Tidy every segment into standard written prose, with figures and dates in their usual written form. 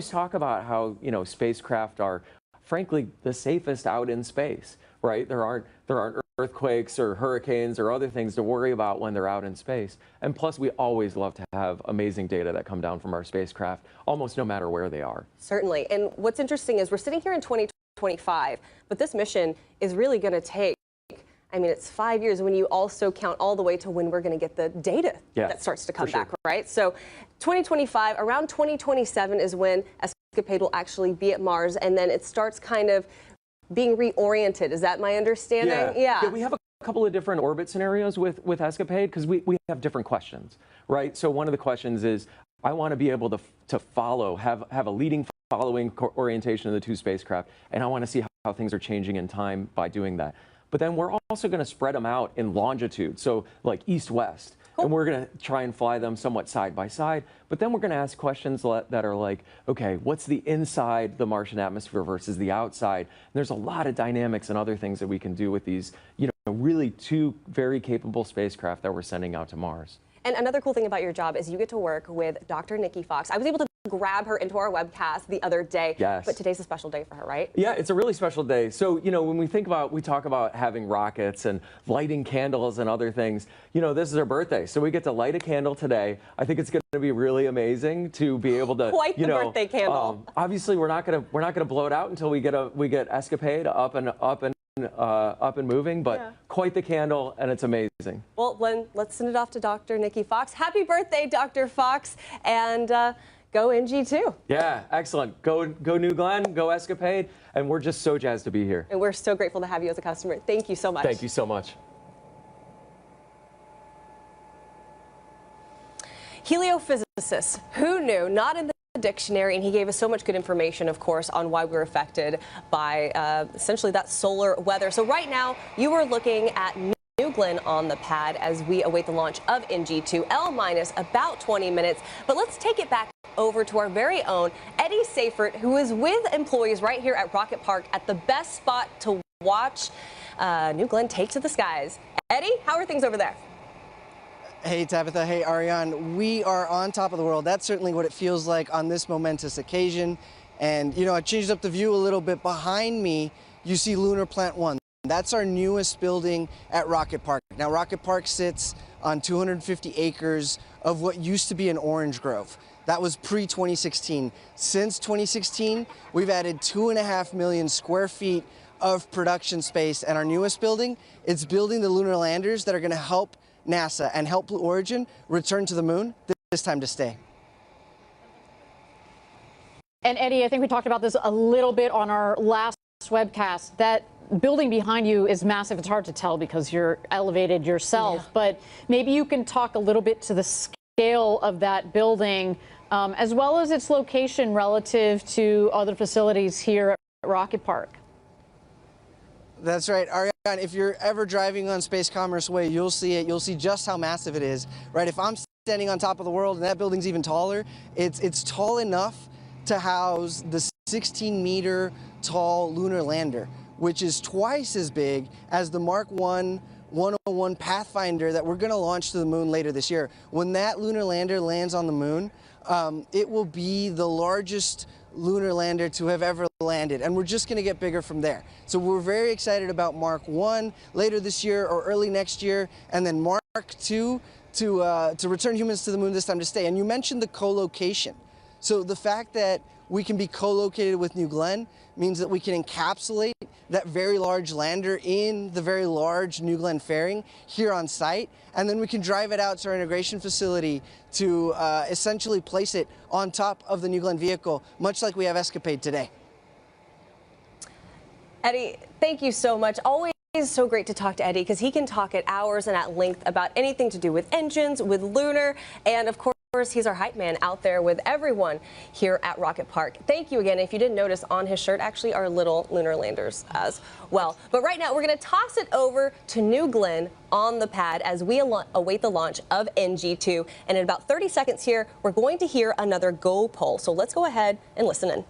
talk about how, spacecraft are, frankly, the safest out in space, right? There aren't earthquakes or hurricanes or other things to worry about when they're out in space. And plus, we always love to have amazing data that come down from our spacecraft, almost no matter where they are. Certainly. And what's interesting is we're sitting here in 2025, but this mission is really going to take, it's 5 years when you also count all the way to when we're going to get the data that starts to come back, right? So 2025, around 2027 is when Escapade will actually be at Mars, and then it starts kind of being reoriented. Is that my understanding? Yeah, we have a couple of different orbit scenarios with Escapade because we have different questions, right? So one of the questions is, I want to be able to follow, have a leading following orientation of the two spacecraft, and I want to see how things are changing in time by doing that. But then we're also going to spread them out in longitude, so like east-west. And we're going to try and fly them somewhat side by side. But then we're going to ask questions that are like, okay, what's the inside the Martian atmosphere versus the outside? And there's a lot of dynamics and other things that we can do with these, really two very capable spacecraft that we're sending out to Mars. And another cool thing about your job is you get to work with Dr. Nikki Fox. I was able to grab her into our webcast the other day. Yes. But today's a special day for her, right? Yeah, it's a really special day. So, when we talk about having rockets and lighting candles and other things, this is her birthday. So we get to light a candle today. I think it's going to be really amazing to be able to, quite the birthday candle. Obviously, we're not going to blow it out until we get Escapade up and moving, but quite the candle, and it's amazing. Well, let's send it off to Dr. Nikki Fox. Happy birthday, Dr. Fox, and go NG2. Yeah, excellent. Go New Glenn, go Escapade, and we're just so jazzed to be here. And we're so grateful to have you as a customer. Thank you so much. Thank you so much. Heliophysicists, who knew? Not in the dictionary, and he gave us so much good information, of course, on why we're affected by essentially that solar weather. So right now, you are looking at New Glenn on the pad as we await the launch of NG2, minus about 20 minutes. But let's take it back over to our very own Eddie Seifert, who is with employees right here at Rocket Park at the best spot to watch New Glenn take to the skies. Eddie, how are things over there? Hey Tabitha, hey Ariane, we are on top of the world. That's certainly what it feels like on this momentous occasion. And I changed up the view a little bit. Behind me, you see Lunar Plant 1. That's our newest building at Rocket Park. Now, Rocket Park sits on 250 acres of what used to be an orange grove. That was pre-2016. Since 2016, we've added 2.5 million square feet of production space. And our newest building, it's building the lunar landers that are going to help NASA and help Blue Origin return to the moon, this time to stay. And Eddie, I think we talked about this a little bit on our last webcast. That building behind you is massive. It's hard to tell because you're elevated yourself, but maybe you can talk a little bit to the scale of that building, as well as its location relative to other facilities here at Rocket Park. That's right, Ariane. If you're ever driving on Space Commerce Way, you'll see it. You'll see just how massive it is, right? If I'm standing on top of the world and that building's even taller, it's tall enough to house the 16-meter tall lunar lander, which is twice as big as the Mark 101 Pathfinder that we're going to launch to the moon later this year. When that lunar lander lands on the moon, it will be the largest lunar lander to have ever landed, and we're just going to get bigger from there. So we're very excited about Mark 1 later this year or early next year, and then Mark 2 to return humans to the moon, this time to stay. And you mentioned the co-location. So the fact that we can be co-located with New Glenn means that we can encapsulate that very large lander in the very large New Glenn fairing here on site, and then we can drive it out to our integration facility to essentially place it on top of the New Glenn vehicle, much like we have Escapade today. Eddie, thank you so much. Always so great to talk to Eddie because he can talk at hours and at length about anything to do with engines, with lunar, and of course, he's our hype man out there with everyone here at Rocket Park. Thank you again. If you didn't notice, on his shirt actually are little lunar landers as well. But right now, we're going to toss it over to New Glenn on the pad as we await the launch of NG2. And in about 30 seconds here, we're going to hear another go poll. So let's go ahead and listen in.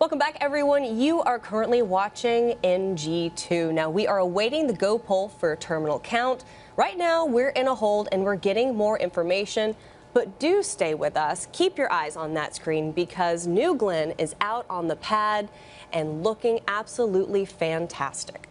Welcome back, everyone. You are currently watching NG2. Now, we are awaiting the go poll for terminal count. Right now, we're in a hold and we're getting more information. But do stay with us. Keep your eyes on that screen because New Glenn is out on the pad and looking absolutely fantastic.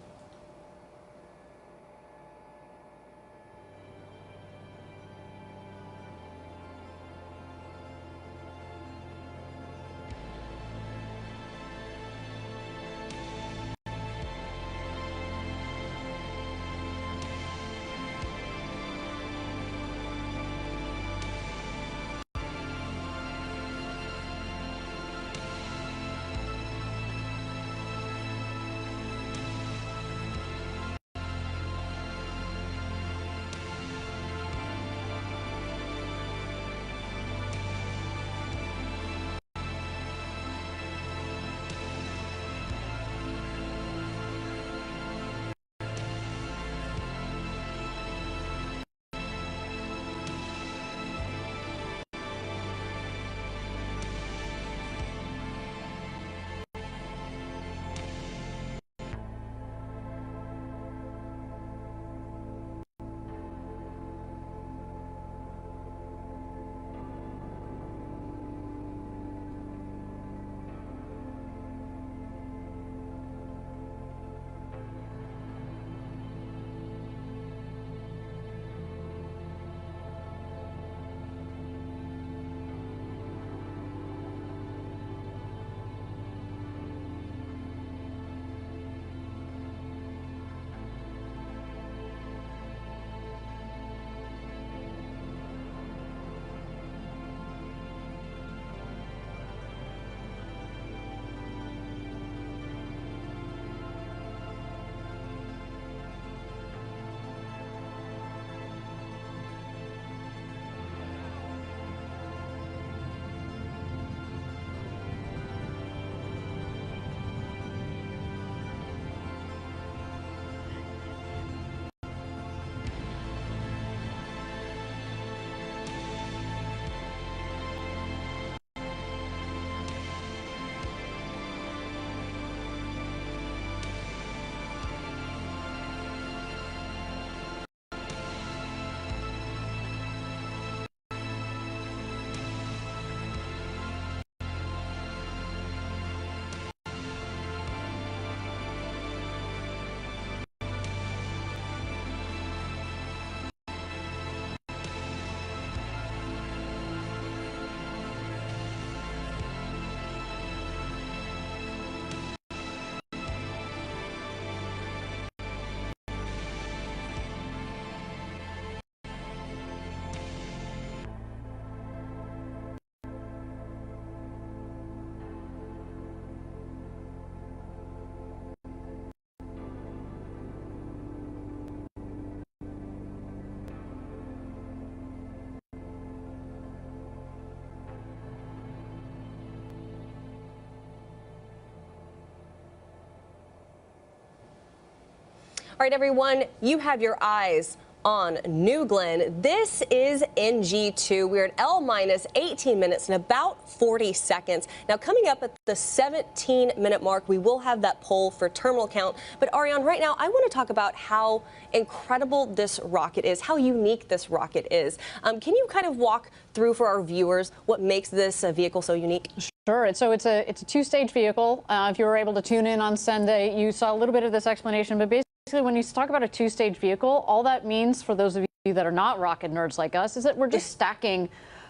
All right, everyone, you have your eyes on New Glenn. This is NG2. We're at L minus 18 minutes and about 40 seconds. Now, coming up at the 17-minute mark, we will have that poll for terminal count. But Ariane, right now, I want to talk about how incredible this rocket is, how unique this rocket is. Can you kind of walk through for our viewers what makes this vehicle so unique? Sure. So it's a two-stage vehicle. If you were able to tune in on Sunday, you saw a little bit of this explanation, but basically when you talk about a two-stage vehicle, all that means for those of you that are not rocket nerds like us is that we're just stacking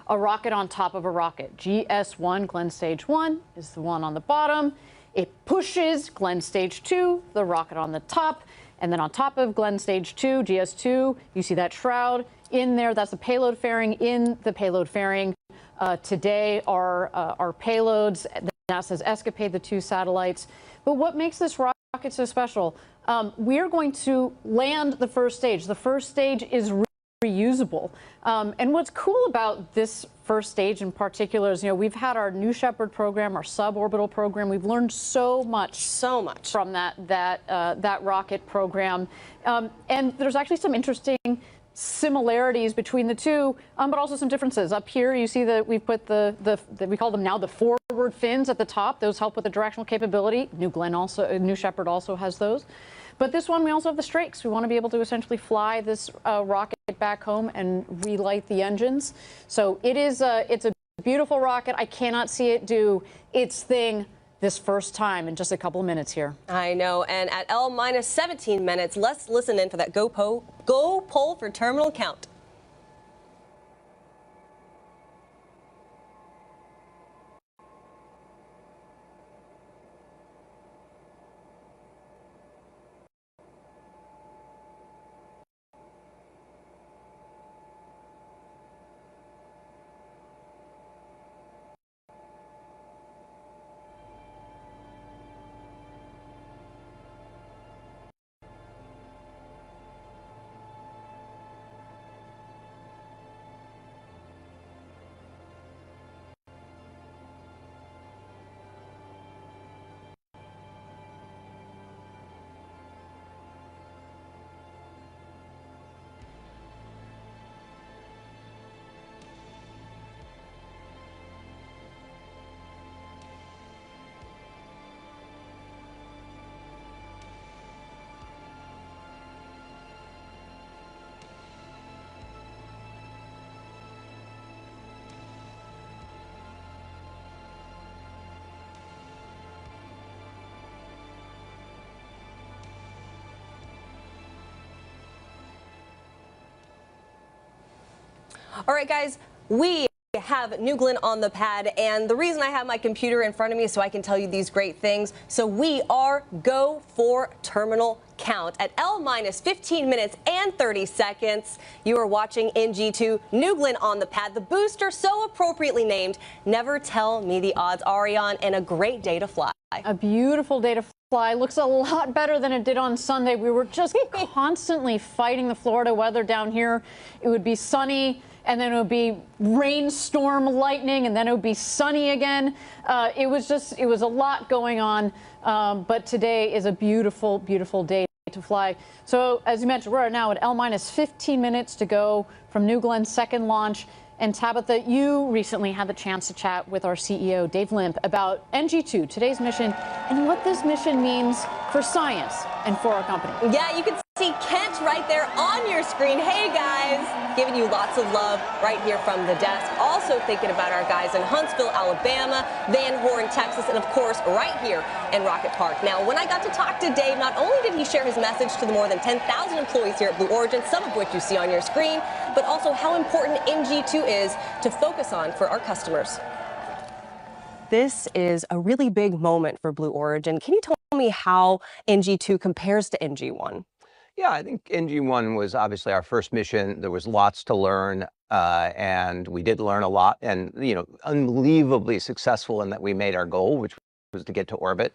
a rocket on top of a rocket. GS1, Glenn Stage 1, is the one on the bottom. It pushes Glenn Stage 2, the rocket on the top. And then on top of Glenn Stage 2, GS2, you see that shroud in there. That's the payload fairing in the payload fairing. Today are payloads, NASA's Escapade, the 2 satellites. But what makes this rocket so special? We're going to land the first stage. The first stage is reusable. And what's cool about this first stage in particular is, we've had our New Shepard program, our suborbital program. We've learned so much from that rocket program. And there's actually some interesting similarities between the two, but also some differences. Up here, you see that we've put we call them now the forward fins at the top. Those help with the directional capability. New Shepard also has those. But this one, we also have the strakes. We want to be able to essentially fly this rocket back home and relight the engines. So it's a beautiful rocket. I cannot see it do its thing this first time in just a couple of minutes here. I know, and at L-17 minutes, let's listen in for that go poll for terminal count. All right, guys, we have New Glenn on the pad, and the reason I have my computer in front of me is so I can tell you these great things. So we are go for terminal count. At L-15 minutes and 30 seconds, you are watching NG2, New Glenn on the pad, the booster so appropriately named Never Tell Me the Odds, Ariane, and a great day to fly. A beautiful day to fly. Looks a lot better than it did on Sunday. We were just constantly fighting the Florida weather down here. It would be sunny, and then it would be rainstorm, lightning, and then it would be sunny again. It was a lot going on, but today is a beautiful, beautiful day to fly. So as you mentioned, we're now at L-15 minutes to go from New Glenn's second launch. And Tabitha, you recently had the chance to chat with our CEO, Dave Limp, about NG2, today's mission, and what this mission means for science and for our company. Yeah, you can see Kent right there on your screen. Hey, guys, giving you lots of love right here from the desk. Also thinking about our guys in Huntsville, Alabama, Van Horn, Texas, and, of course, right here in Rocket Park. Now, when I got to talk to Dave, not only did he share his message to the more than 10,000 employees here at Blue Origin, some of which you see on your screen, but also how important NG2 is to focus on for our customers. This is a really big moment for Blue Origin. Can you tell me how NG2 compares to NG1? Yeah, I think NG1 was obviously our first mission. There was lots to learn, and we did learn a lot, and unbelievably successful in that we made our goal, which was to get to orbit.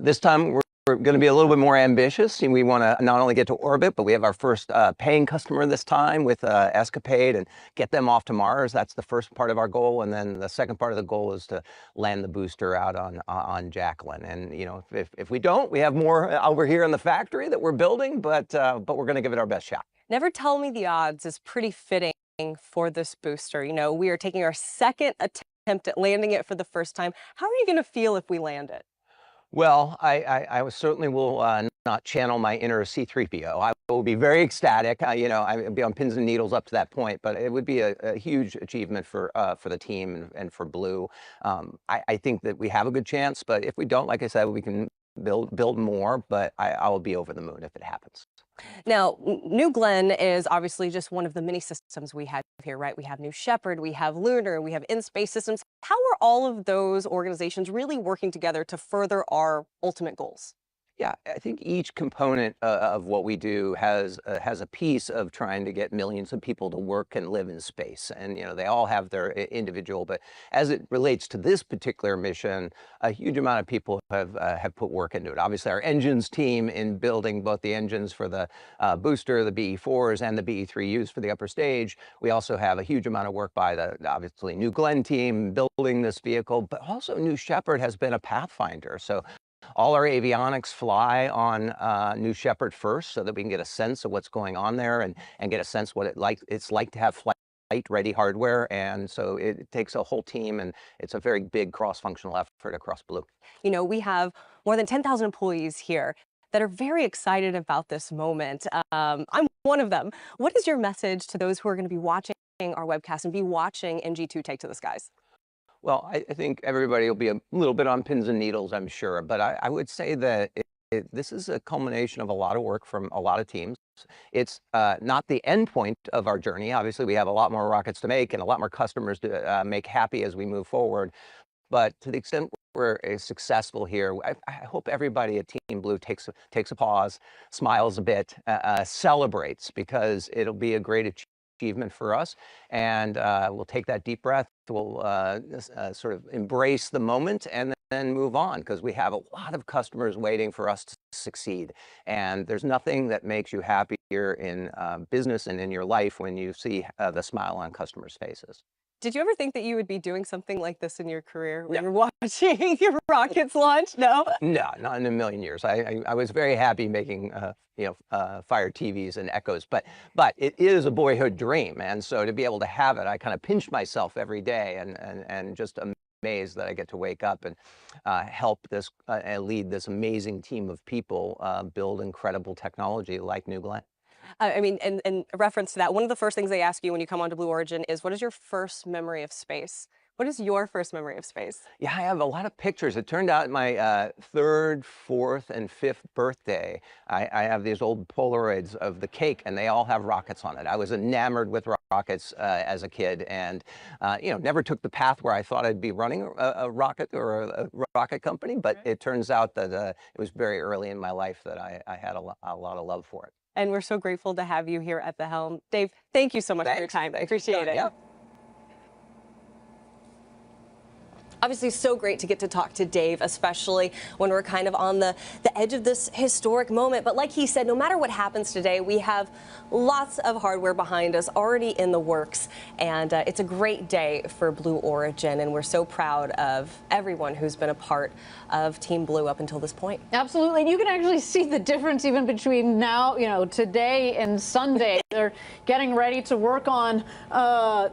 This time we're going to be a little bit more ambitious. We want to not only get to orbit, but we have our first paying customer this time with Escapade and get them off to Mars. That's the first part of our goal, and then the second part of the goal is to land the booster out on Jacqueline. And if we don't, we have more over here in the factory that we're building, but we're going to give it our best shot. Never Tell Me the Odds is pretty fitting for this booster. We are taking our second attempt at landing it for the first time. How are you going to feel if we land it? Well, I certainly will not channel my inner C-3PO. I will be very ecstatic. I'd be on pins and needles up to that point, but it would be a huge achievement for the team and for Blue. I think that we have a good chance, but if we don't, like I said, we can build more, but I will be over the moon if it happens. Now, New Glenn is obviously just one of the many systems we have here, right? We have New Shepard, we have Lunar, we have in-space systems. How are all of those organizations really working together to further our ultimate goals? Yeah, I think each component of what we do has a piece of trying to get millions of people to work and live in space, and they all have their individual. But as it relates to this particular mission, a huge amount of people have put work into it. Obviously, our engines team in building both the engines for the booster, the BE-4s, and the BE-3Us for the upper stage. We also have a huge amount of work by the obviously New Glenn team building this vehicle, but also New Shepard has been a pathfinder. So All our avionics fly on New Shepard first, so that we can get a sense of what's going on there and get a sense what it's like to have flight-ready hardware. And so it takes a whole team, and it's a very big cross-functional effort across Blue. You know, we have more than 10,000 employees here that are very excited about this moment. I'm one of them. What is your message to those who are going to be watching our webcast and be watching NG2 take to the skies? Well, I think everybody will be a little bit on pins and needles, I'm sure. But I would say that this is a culmination of a lot of work from a lot of teams. It's not the end point of our journey. Obviously, we have a lot more rockets to make and a lot more customers to make happy as we move forward. But to the extent we're successful here, I hope everybody at Team Blue takes a pause, smiles a bit, celebrates, because it'll be a great achievement for us. And we'll take that deep breath. We'll sort of embrace the moment and then move on, because we have a lot of customers waiting for us to succeed. And there's nothing that makes you happier in business and in your life when you see the smile on customers' faces. Did you ever think that you would be doing something like this in your career when you're watching your rockets launch? No? No, not in a million years. I was very happy making Fire TVs and Echoes, but it is a boyhood dream, and so to be able to have it, I kind of pinch myself every day and just amazed that I get to wake up and help this lead this amazing team of people build incredible technology like New Glenn. I mean, and in reference to that, one of the first things they ask you when you come onto Blue Origin is, what is your first memory of space? What is your first memory of space? Yeah, I have a lot of pictures. It turned out my third, fourth, and fifth birthday, I have these old Polaroids of the cake, and they all have rockets on it. I was enamored with rockets as a kid, and never took the path where I thought I'd be running a rocket or a rocket company. But it turns out that it was very early in my life that I had a lot of love for it. And we're so grateful to have you here at the helm. Dave, thank you so much for your time. I appreciate it. Yeah. Obviously, so great to get to talk to Dave, especially when we're kind of on the edge of this historic moment. But like he said, no matter what happens today, we have lots of hardware behind us already in the works. And it's a great day for Blue Origin. And we're so proud of everyone who's been a part of Team Blue up until this point. Absolutely. And you can actually see the difference even between now, today and Sunday. They're getting ready to work on,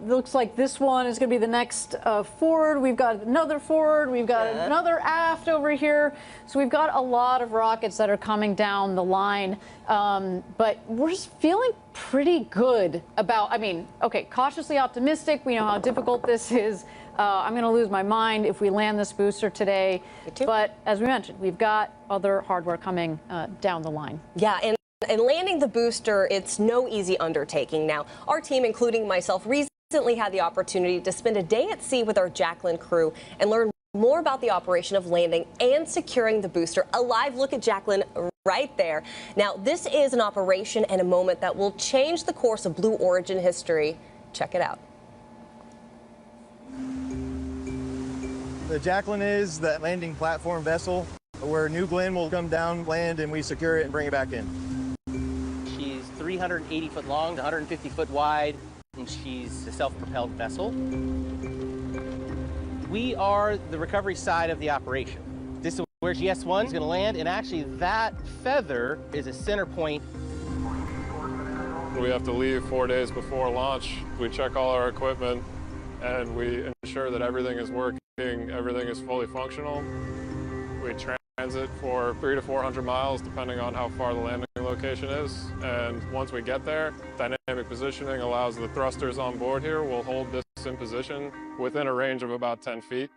looks like this one is going to be the next forward. We've got another forward. We've got another aft over here. So we've got a lot of rockets that are coming down the line. But we're just feeling pretty good about, okay, cautiously optimistic. We know how difficult this is. I'm going to lose my mind if we land this booster today. But as we mentioned, we've got other hardware coming down the line. Yeah, and landing the booster, it's no easy undertaking. Now, our team, including myself, recently had the opportunity to spend a day at sea with our Jacqueline crew and learn more about the operation of landing and securing the booster. A live look at Jacqueline right there. Now, this is an operation and a moment that will change the course of Blue Origin history. Check it out. The Jacqueline is the landing platform vessel where New Glenn will come down, land, and we secure it and bring it back in. She's 380 foot long, 150 foot wide, and she's a self-propelled vessel. We are the recovery side of the operation. This is where GS1 is going to land, and actually that feather is a center point. We have to leave 4 days before launch. We check all our equipment, and we ensure that everything is working, everything is fully functional. We transit for 300 to 400 miles, depending on how far the landing location is. And once we get there, dynamic positioning allows the thrusters on board here will hold this in position within a range of about 10 feet.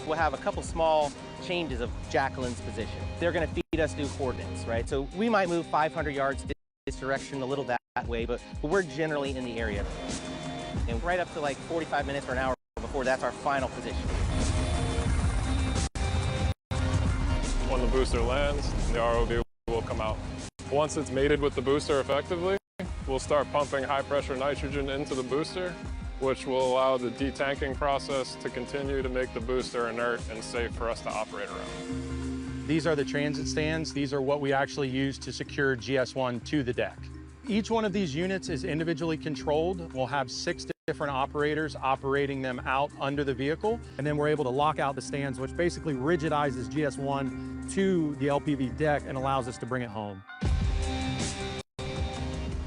We'll have a couple small changes of Jacqueline's position. They're going to feed us new coordinates, right? So we might move 500 yards this direction, a little that way, but we're generally in the area. And right up to like 45 minutes or an hour before that's our final position. When the booster lands, the ROV will come out. Once it's mated with the booster effectively, we'll start pumping high-pressure nitrogen into the booster, which will allow the detanking process to continue to make the booster inert and safe for us to operate around. These are the transit stands. These are what we actually use to secure GS1 to the deck. Each one of these units is individually controlled. We'll have 6 different operators operating them out under the vehicle. And then we're able to lock out the stands, which basically rigidizes GS1 to the LPV deck and allows us to bring it home.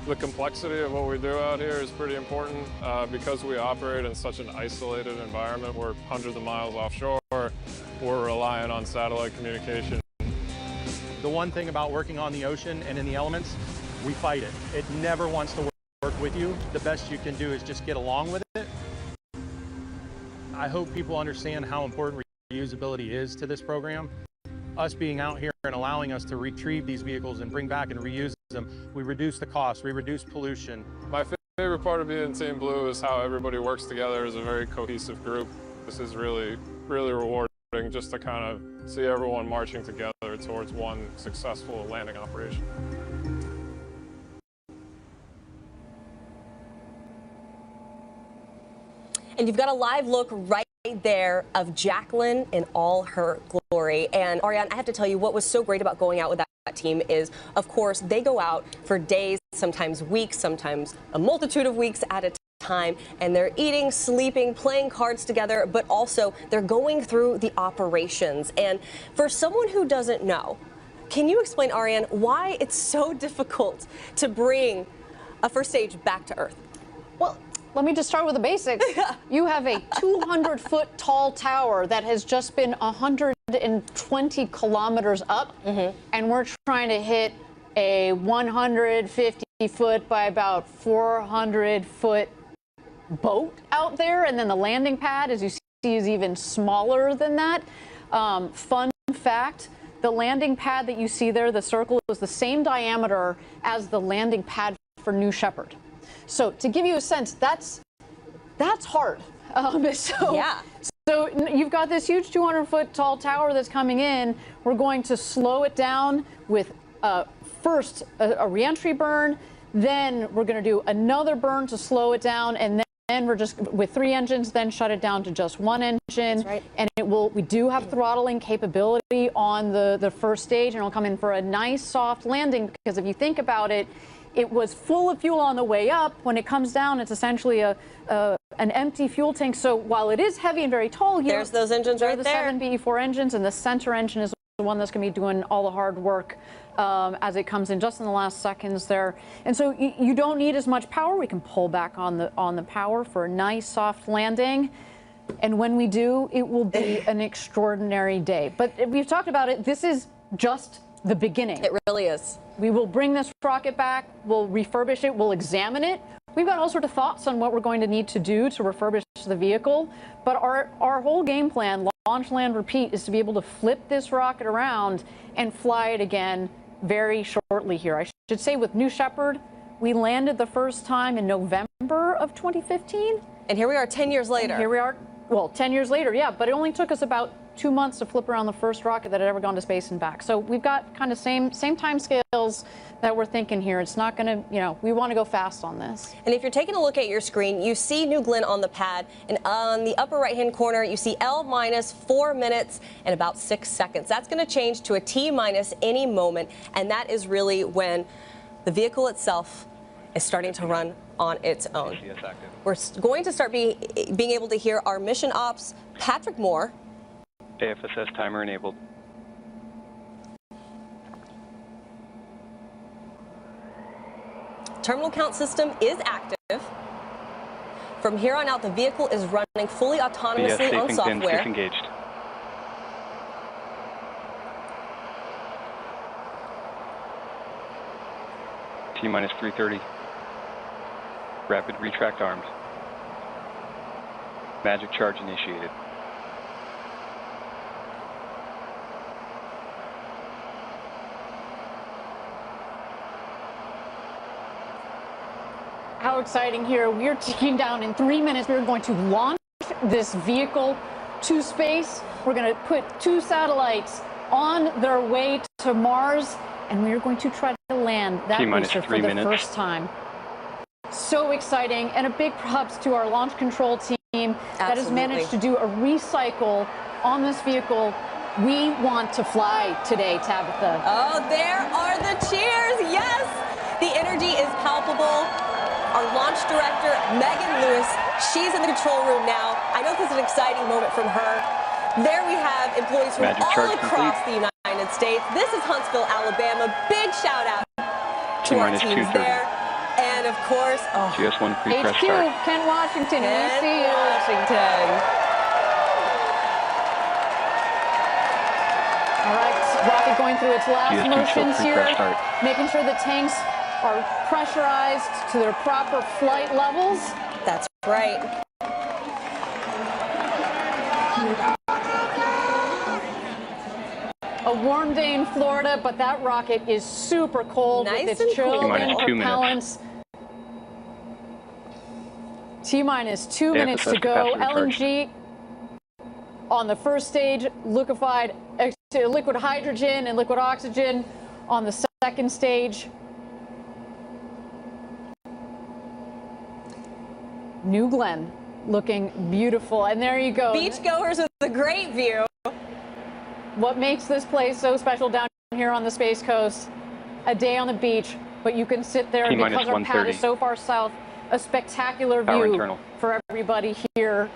The complexity of what we do out here is pretty important because we operate in such an isolated environment. We're hundreds of miles offshore. We're relying on satellite communication. The one thing about working on the ocean and in the elements, we fight it. It never wants to work with you. The best you can do is just get along with it. I hope people understand how important reusability is to this program. Us being out here and allowing us to retrieve these vehicles and bring back and reuse them, we reduce the cost, we reduce pollution. My favorite part of being Team Blue is how everybody works together as a very cohesive group. This is really, really rewarding just to kind of see everyone marching together towards one successful landing operation. And you've got a live look right there of Jacqueline in all her glory. And Ariane, I have to tell you, what was so great about going out with that team is, of course, they go out for days, sometimes weeks, sometimes a multitude of weeks at a time, and they're eating, sleeping, playing cards together, but also they're going through the operations. And for someone who doesn't know, can you explain, Ariane, why it's so difficult to bring a first stage back to Earth? Well, let me just start with the basics. You have a 200-foot tall tower that has just been 120 kilometers up, and we're trying to hit a 150-foot by about 400-foot boat out there, and then the landing pad, as you see, is even smaller than that. Fun fact, the landing pad that you see there, the circle, is the same diameter as the landing pad for New Shepard. So to give you a sense, that's hard. So you've got this huge 200-foot tall tower that's coming in. We're going to slow it down with first a reentry burn, then we're going to do another burn to slow it down, and then we're just with 3 engines, then shut it down to just 1 engine. That's right. And we do have throttling capability on the first stage, and it'll come in for a nice soft landing, because if you think about it, it was full of fuel on the way up. When it comes down, it's essentially an empty fuel tank. So while it is heavy and very tall here, there's those engines right there. There are the 7 BE4 engines, and the center engine is the one that's going to be doing all the hard work as it comes in just in the last seconds there. And so you don't need as much power. We can pull back on the power for a nice soft landing. And when we do, it will be an extraordinary day. But we've talked about it. This is just the beginning. It really is. We will bring this rocket back, we'll refurbish it, we'll examine it. We've got all sorts of thoughts on what we're going to need to do to refurbish the vehicle, but our whole game plan, launch, land, repeat, is to be able to flip this rocket around and fly it again very shortly here. I should say with New Shepard, we landed the first time in November of 2015. And here we are 10 years later. And here we are, well, 10 years later, yeah, but it only took us about 2 months to flip around the first rocket that had ever gone to space and back. So we've got kind of same time scales that we're thinking here. It's not going to, we want to go fast on this. And if you're taking a look at your screen, you see New Glenn on the pad, and on the upper right-hand corner, you see L minus 4 minutes and about 6 seconds. That's going to change to a T minus any moment, and that is really when the vehicle itself is starting to run on its own. We're going to start being able to hear our mission ops, Patrick Moore. AFSS timer enabled. Terminal count system is active. From here on out, the vehicle is running fully autonomously on software. Disengaged. T minus 330. Rapid retract armed. Magic charge initiated. How exciting here. We're ticking down in 3 minutes. We're going to launch this vehicle to space. We're going to put 2 satellites on their way to Mars, and we're going to try to land that booster for the first time. So exciting, and a big props to our launch control team that has managed to do a recycle on this vehicle. We want to fly today, Tabitha. Oh, there are the cheers. Yes, the energy is palpable. our launch director, Megan Lewis. She's in the control room now. I know this is an exciting moment from her. There we have employees from all across the United States. This is Huntsville, Alabama. Big shout out to our teams there. And of course, GS1 pre-press HQ, start. Kent Washington, we Kent see you. Washington. All right, rocket going through its last GS2 motions here, pre-press start. making sure the tanks are pressurized to their proper flight levels. That's right. A warm day in Florida, but that rocket is super cold Nice with and its chilled cool. in 2 minutes. propellants. T-minus 2 minutes to go. LNG on the first stage, liquid hydrogen and liquid oxygen on the second stage. New Glenn looking beautiful. And there you go. Beachgoers with a great view. What makes this place so special down here on the Space Coast? A day on the beach, but you can sit there because our pad is so far south. A spectacular view for everybody here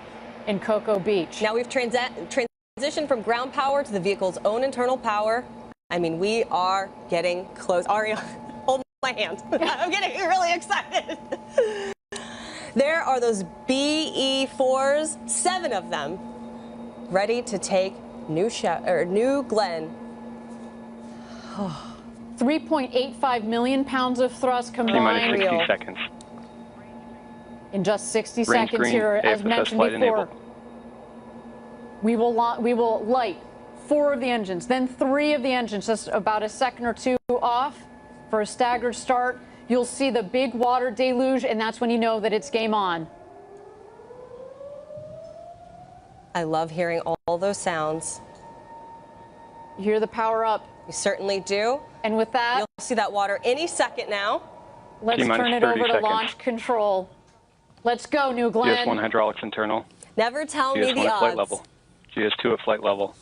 in Cocoa Beach. Now we've transitioned from ground power to the vehicle's own internal power. I mean, we are getting close. Aria, hold my hand. I'm getting really excited. There are those BE-4s, 7 of them, ready to take New Glenn. 3.85 million pounds of thrust combined. 60 seconds. In just 60 Range seconds green, here, as AFSS mentioned flight before. enabled. We will light 4 of the engines, then 3 of the engines, just about a second or 2 off for a staggered start. You'll see the big water deluge, and that's when you know that it's game on. I love hearing all those sounds. You hear the power up. You certainly do. And with that, you'll see that water any second now. Let's turn it over to launch control. Let's go, New Glenn. GS1 hydraulics internal. Never tell me the GS1 at flight odds. level. GS2 at flight level.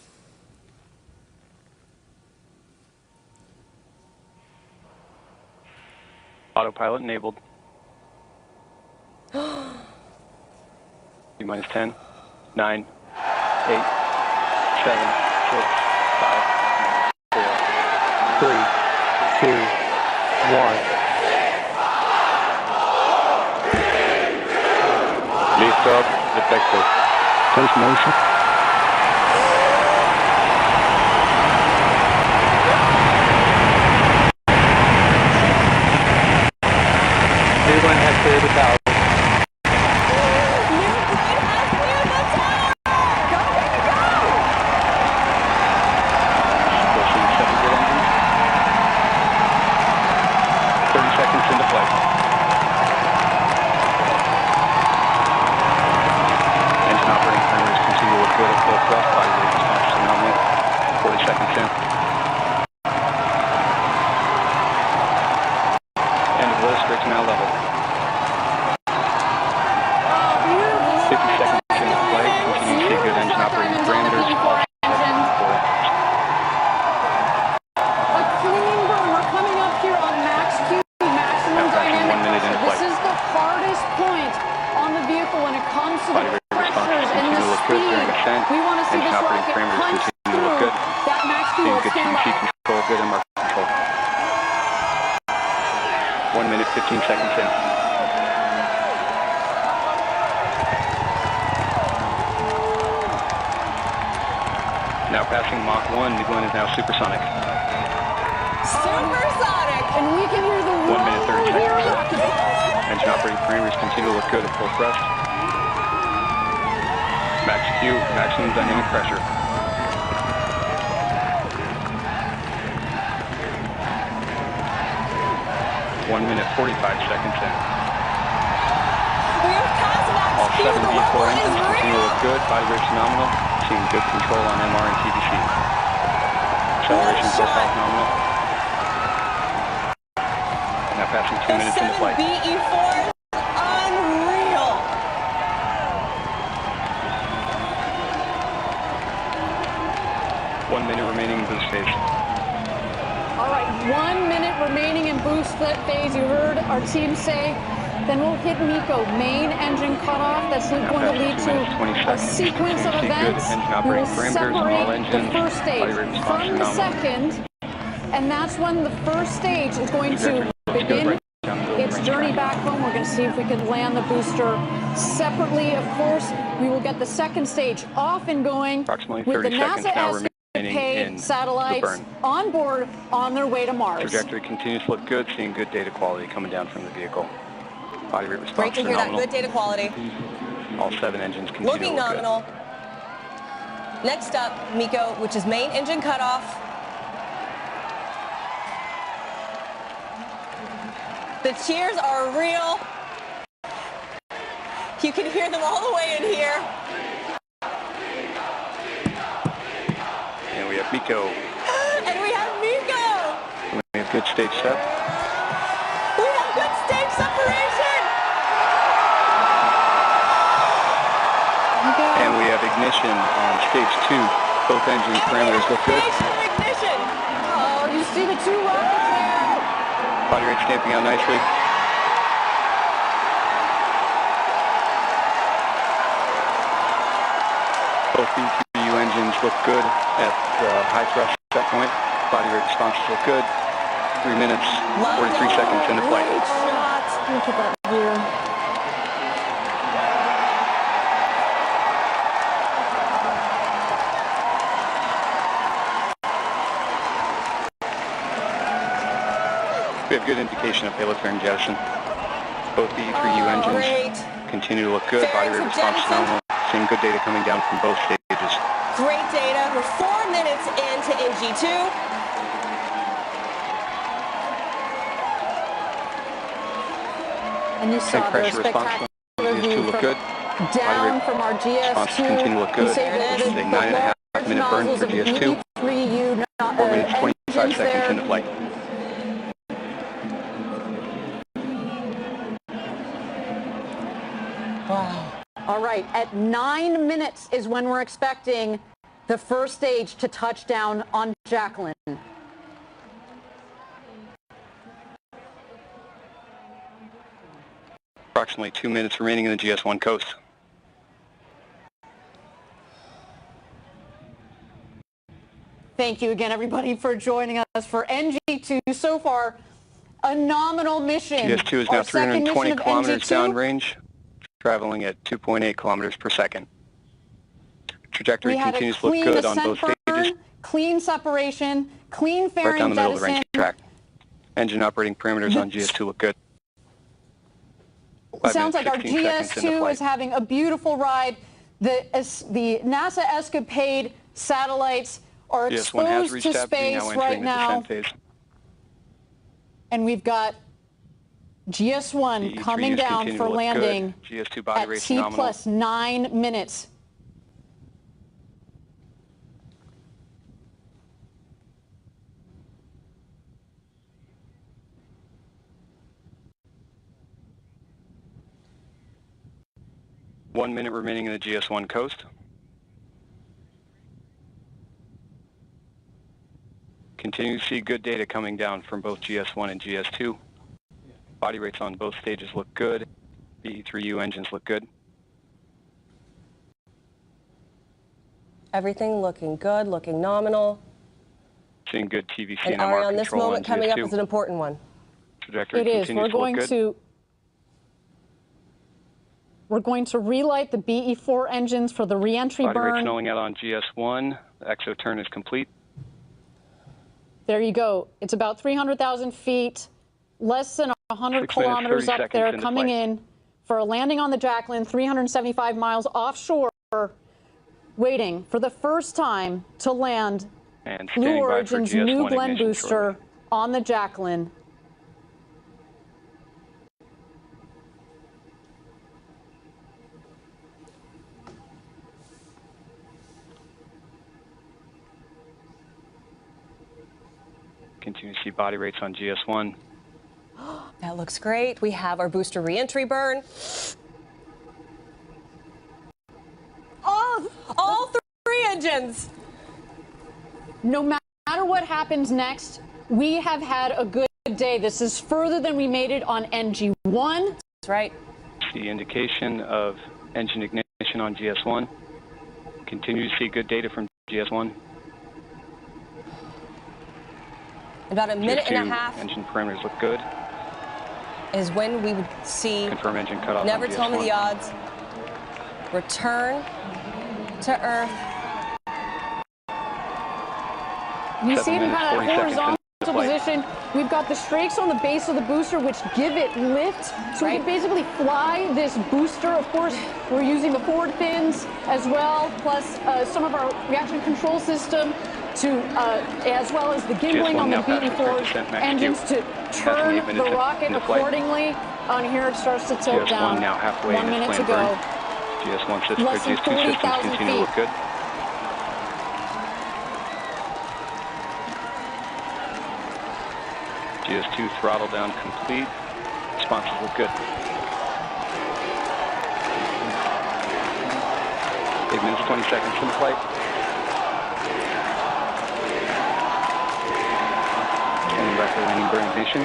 Autopilot enabled. T-minus 10, 9, 8, 7, 6, 5, 4, 3, 2, 1. Lift up, effective. Close motion. New Glenn has cleared the tower. Now passing Mach 1, New Glenn is now supersonic. Supersonic! And we can hear the 1 minute 30 seconds. Engine operating parameters continue to look good at full thrust. Max Q, maximum dynamic pressure. One minute 45 seconds in. All 7 V4 engines continue to look good. Body rate's nominal. Seeing good control on MR and TBC. Acceleration profile nominal. Now passing 2 minutes into flight. BE-4, unreal. One minute remaining in boost phase. All right, 1 minute remaining in boost phase. You heard our team say Then we'll hit MECO, main engine cutoff. That's going to lead to a sequence of events. We will separate the first stage from the second, and that's when the first stage is going to begin its journey back home. We're going to see if we can land the booster separately. Of course, we will get the second stage off and going with the NASA escapade satellites on board on their way to Mars. Trajectory continues to look good, seeing good data quality coming down from the vehicle. Body rate response Great to hear that. Good data quality. All 7 engines continue Looking to look nominal. Next up, MECO, which is main engine cutoff. The cheers are real. You can hear them all the way in here. And we have MECO. And we have MECO. We have good stage set. We have good stage separation. And we have ignition on stage 2. Both engine parameters look good. Ignition. Oh, you see the 2 rockets there. Body rate stamping out nicely. Both B3U engines look good at the high thrust set point. Body rate responses look good. 3 minutes, 43 seconds into flight. Great shot. Look at that view. We have good indication of payload fairing jettison. Both the E3U engines continue to look good. Body rate response normal. Seeing good data coming down from both stages. Great data. We're 4 minutes into NG2. And you saw the spectacular view from down from our GS2. Continue to look good. This is a 9.5 minute burn for GS2. 4 minutes, 25 seconds into flight. Wow. All right, at 9 minutes is when we're expecting the first stage to touch down on Jacqueline. Approximately 2 minutes remaining in the GS1 coast. Thank you again, everybody, for joining us for NG2. So far, a nominal mission. GS2 is now 320 kilometers downrange, traveling at 2.8 kilometers per second. Trajectory continues to look good on both stages. Clean separation, clean fairing right down the middle of the range jettison. track. Engine operating parameters on GS2 look good. Sounds like our GS2 is having a beautiful ride. The NASA escapade satellites are exposed to space right now. And we've got GS1 coming down for landing at T plus 9 minutes. One minute remaining in the GS1 coast. Continue to see good data coming down from both GS1 and GS2. Body rates on both stages look good. The E3U engines look good. Everything looking good, looking nominal. Seeing good TVC and and MR Ariane, this moment coming up GS2. is an important one. Trajectory it is. We're going to relight the BE4 engines for the re-entry burn. Body rate snowing out on GS1. The exo turn is complete. There you go. It's about 300,000 feet, less than 100 kilometers up there, coming in for a landing on the Jacqueline, 375 miles offshore, waiting for the first time to land Blue Origin's New Glenn booster on the Jacqueline. Continue to see body rates on GS1. That looks great. We have our booster re-entry burn. All 3 engines. No matter what happens next, we have had a good day. This is further than we made it on NG1. It's That's right. See indication of engine ignition on GS1. Continue to see good data from GS1. About a minute and a GS2 half engine parameters look good. is when we would see. Confirm engine cutoff. Never on tell me GS1. the odds. Return to Earth. You 7 see it in minutes, kind 40 of seconds horizontal into flight. position. We've got the strakes on the base of the booster, which give it lift. So we can basically fly this booster. Of course, we're using the forward fins as well, plus some of our reaction control system to, as well as the gimbling GS1 on the now beating passing forward 30% max engines Q. to Passing turn 8 minutes the rocket into flight. accordingly. On here, it starts to tilt GS1 down. now halfway 1 in its minute to planned go. burn. GS1 sits Less good. than GS2 systems 40,000 continue to look feet. good. GS2 throttle down complete. Responses look good. 8 minutes, 20 seconds from flight. Standing by for landing burn ignition.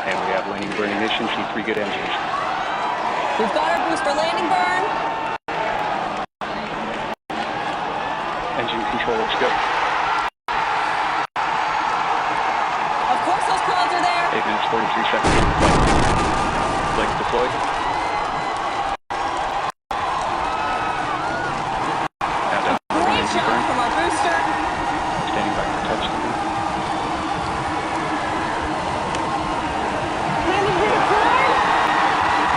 And we have landing burn ignition. See 3 good engines. We've got our booster landing burn. Engine control looks good. Of course, those clouds are there. 8 minutes, 43 seconds from flight. Legs deployed. Great job from our booster. Standing by for touchdown. Landing gear deployed.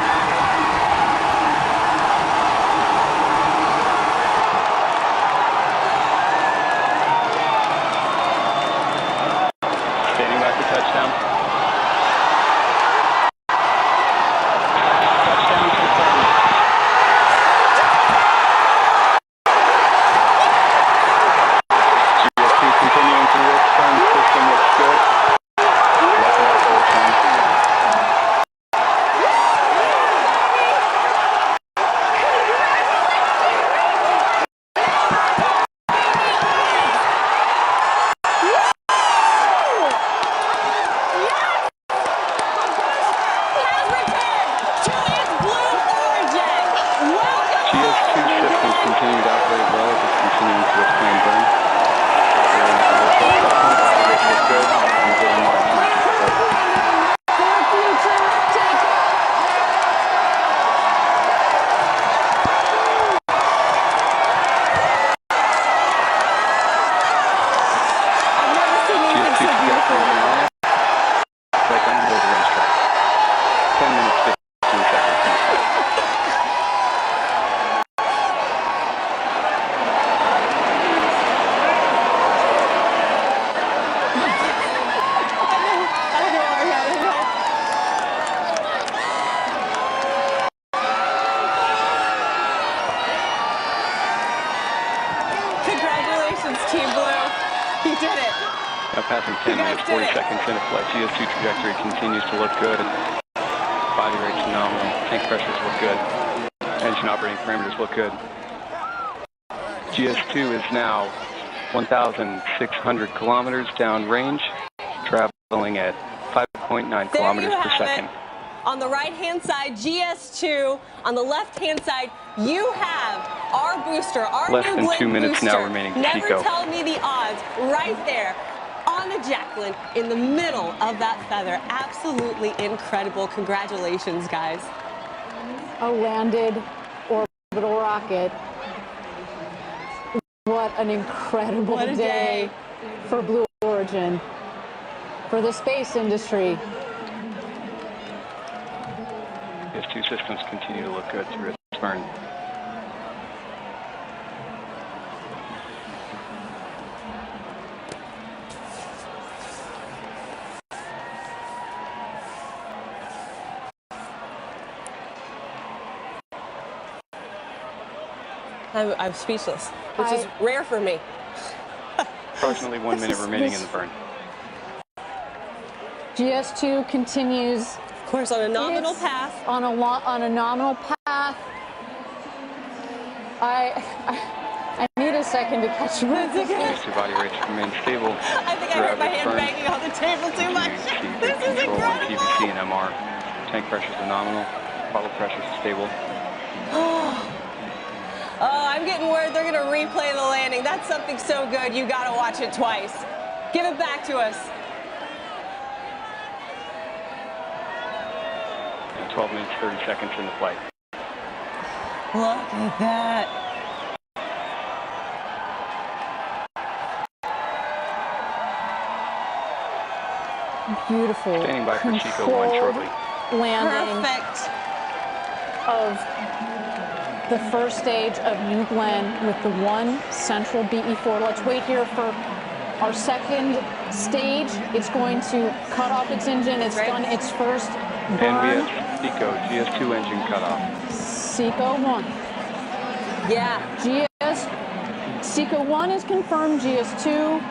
Standing by for touchdown. Touchdown to the plane. GS2 continuing to work. Burn system looks good. Left and right forward turn. GS2 systems continue to operate well, just continuing to its planned burn. Body rate looks good, and good on mark. GS2 trajectory is now like on the racetrack. 10 minutes, 15 seconds from flight. Congratulations, Team Blue. You did it. Now passing 10 minutes, 40 seconds into flight. GS2 trajectory continues to look good. Body rate's phenomenal. Tank pressures look good. Engine operating parameters look good. GS2 is now 1,600 kilometers downrange, traveling at 5.9 kilometers per second. On the right-hand side, GS2. On the left-hand side, you have our booster, our Less new than Glenn 2 minutes booster. now remaining to Never Chico. tell me the odds. Right there on the Jacqueline, in the middle of that feather. Absolutely incredible. Congratulations, guys. A landed orbital rocket. What an incredible What a day. for Blue Origin, for the space industry. GS2 systems continue to look good through its burn. I'm speechless, which is rare for me. Approximately 1 minute remaining in the burn. GS2 continues, Of course, on a nominal path. on a nominal path. I need a second to catch my breath. GS2 body rates remain stable. I think I heard my hand banging on the table too much. This is Control on incredible. PVC and MR. Tank pressures are nominal. throttle pressure is stable. Oh, I'm getting word they're going to replay the landing. That's something so good, you got to watch it twice. Give it back to us. 12 minutes, 30 seconds in the flight. Look at that. Beautiful, Standing by for Chico 1 shortly. landing Perfect. of the first stage of New Glenn with the one central BE4. Let's wait here for our second stage. It's going to cut off its engine. It's done its first burn. And we have Seco, GS2 engine cutoff. Seco 1. Yeah. Seco 1 is confirmed. GS2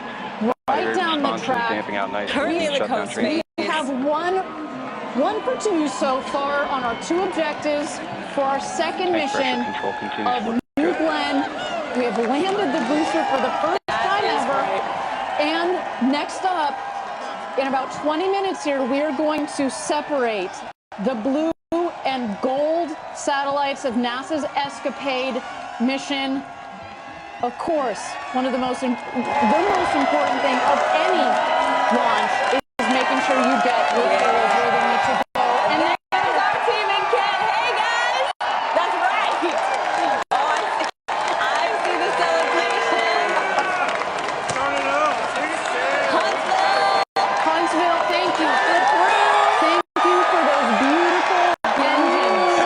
right down the track. Damping out nice. Currently in the Shut down coast train. We have one for two so far on our two objectives for our second Tank mission pressure control continues to of work New good. Glenn. We have landed the booster for the first time ever. And next up, in about 20 minutes here, we are going to separate the blue and gold satellites of NASA's Escapade mission. Of course, one of the most important thing of any launch is making sure you get your payloads where they need to go. And there's our team in Ken. Hey, guys. That's right. Oh, I see the celebration. Huntsville, thank you. Thank you for those beautiful engines.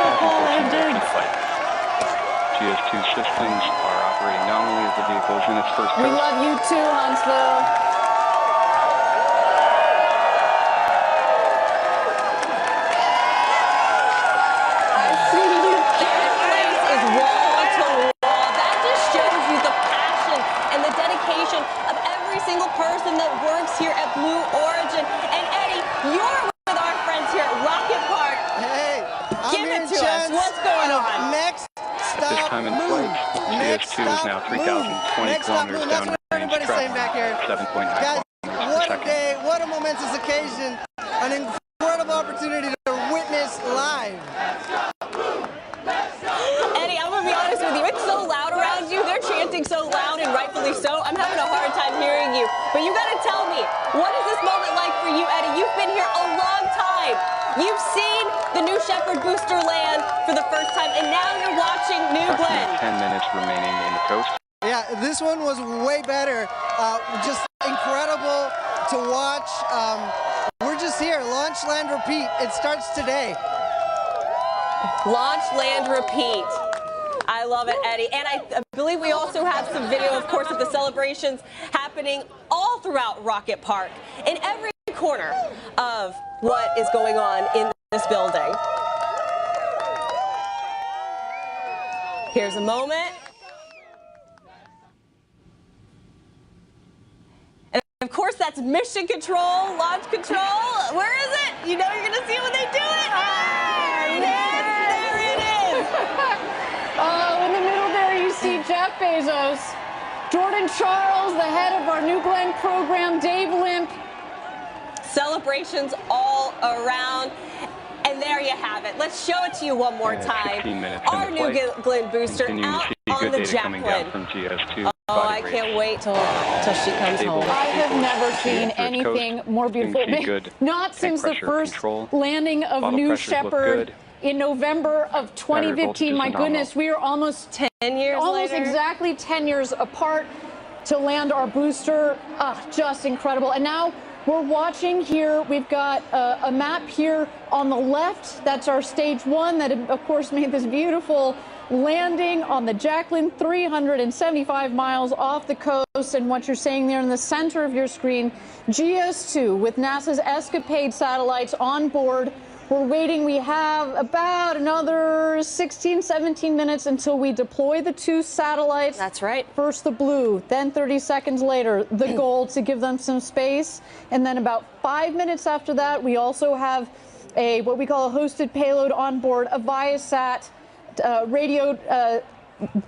GS2 systems are operating nominally as the vehicle is in its first We coast. love you too, Huntsville. I see you. That place is wall to wall. That just shows you the passion and the dedication of every single person that works here at Blue Origin. And Eddie, you're with our friends here at Rocket Park. Hey, I'm Give here it in to us. chance What's going of on? Next At this stop time in moon. flight, Next GS2 is stop now moon. 3,020 Next stop kilometers moon. That's what downrange everybody's saying back here. 7.9 Guys, kilometers per what a second. day, what a momentous occasion, an incredible opportunity to witness live. Eddie, I'm going to be honest with you. It's so loud around you. They're chanting so loud, and rightfully so. I'm having a hard time hearing you. But you got to tell me, what is this moment like for you, Eddie? You've been here a long time. You've seen the New Shepard booster land for the first time, and now you're watching New Glenn. 10 minutes remaining in the coast. Yeah, this one was way better. Just incredible to watch. We're just here, launch, land, repeat. It starts today. Launch, land, repeat. I love it, Eddie. And I believe we also have some video, of course, of the celebrations happening all throughout Rocket Park, in every corner of what is going on in this building. Here's a moment. And of course, that's mission control, launch control. Where is it? You know you're going to see it when they do it. Yes, there it is. Oh, in the middle there you see Jeff Bezos, Jordan Charles, the head of our New Glenn program, Dave Limp. Celebrations all around. And there you have it. Let's show it to you one more time. 15 minutes Our in the New flight. Glenn booster Continuing out to see on good the data coming down Jacqueline. from GS2. Oh, I can't wait till she comes Stable. home. I have never seen First anything coast. more beautiful. Continuing to see good Not tank since the pressure first control. landing of Bottle New pressures look Shepard good. in November of 2015. voltages My are goodness, we are almost 10 years almost later. exactly 10 years apart to land our booster. Just incredible. And now we're watching here. We've got a map here on the left. That's our stage one that, of course, made this beautiful landing on the Jacqueline, 375 miles off the coast. And what you're seeing there in the center of your screen, GS2 with NASA's Escapade satellites on board. We're waiting. We have about another 16, 17 minutes until we deploy the two satellites. That's right. First the blue, then 30 seconds later, the gold to give them some space. And then about 5 minutes after that, we also have what we call a hosted payload on board, a Viasat radio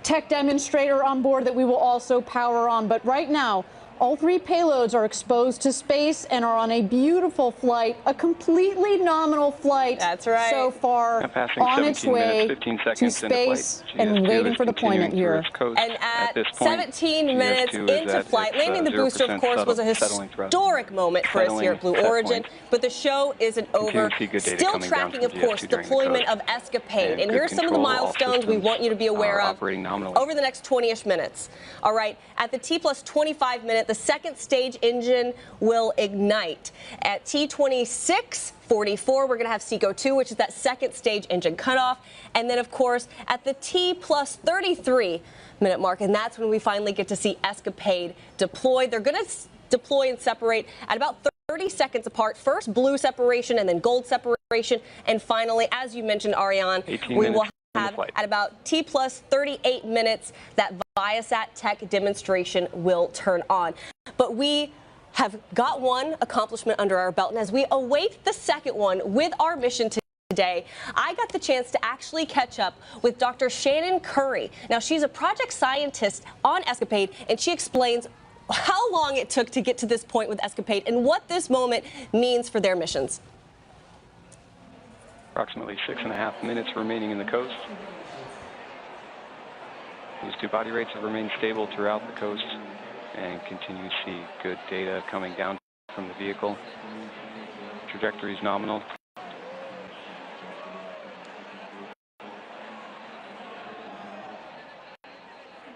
tech demonstrator on board that we will also power on. But right now, All 3 payloads are exposed to space and are on a beautiful flight, a completely nominal flight. That's right. So far on its way to space and waiting for deployment here. And at 17 minutes into flight, landing the booster, of course, was a historic moment for us here at Blue Origin. But the show isn't over. Still tracking, of course, deployment of Escapade. And here's some of the milestones we want you to be aware of over the next 20-ish minutes. All right, at the T+25 minute, the second stage engine will ignite. At T26:44, we're going to have SECO-2, which is that second stage engine cutoff. And then, of course, at the T+33 minute mark, and that's when we finally get to see Escapade deploy. They're going to deploy and separate at about 30 seconds apart. First blue separation and then gold separation. And finally, as you mentioned, Ariane, we will have at about T+38 minutes that Viasat Tech demonstration will turn on. But we have got one accomplishment under our belt, and as we await the second one with our mission today, I got the chance to actually catch up with Dr. Shannon Curry. Now, she's a project scientist on Escapade, and she explains how long it took to get to this point with Escapade and what this moment means for their missions. Approximately 6.5 minutes remaining in the coast. These 2 body rates have remained stable throughout the coast and continue to see good data coming down from the vehicle. Trajectory is nominal.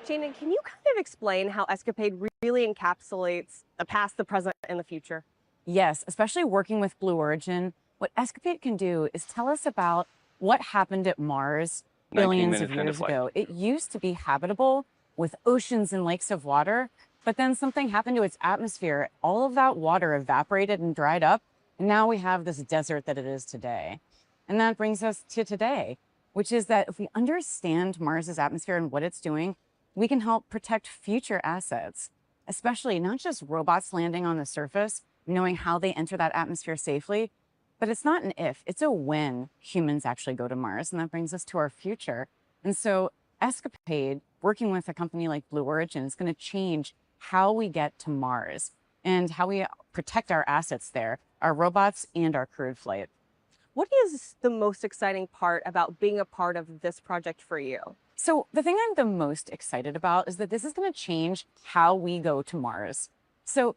Shannon, can you kind of explain how Escapade really encapsulates the past, the present, and the future? Yes, especially working with Blue Origin. What Escapade can do is tell us about what happened at Mars billions of years ago. It used to be habitable with oceans and lakes of water, but then something happened to its atmosphere. All of that water evaporated and dried up, and now we have this desert that it is today. And that brings us to today, which is that if we understand Mars's atmosphere and what it's doing, we can help protect future assets, especially not just robots landing on the surface, knowing how they enter that atmosphere safely, but it's not an if, it's a when humans actually go to Mars, and that brings us to our future. And so Escapade, working with a company like Blue Origin, is going to change how we get to Mars and how we protect our assets there, our robots and our crewed flight. What is the most exciting part about being a part of this project for you? So the thing I'm the most excited about is that this is going to change how we go to Mars. So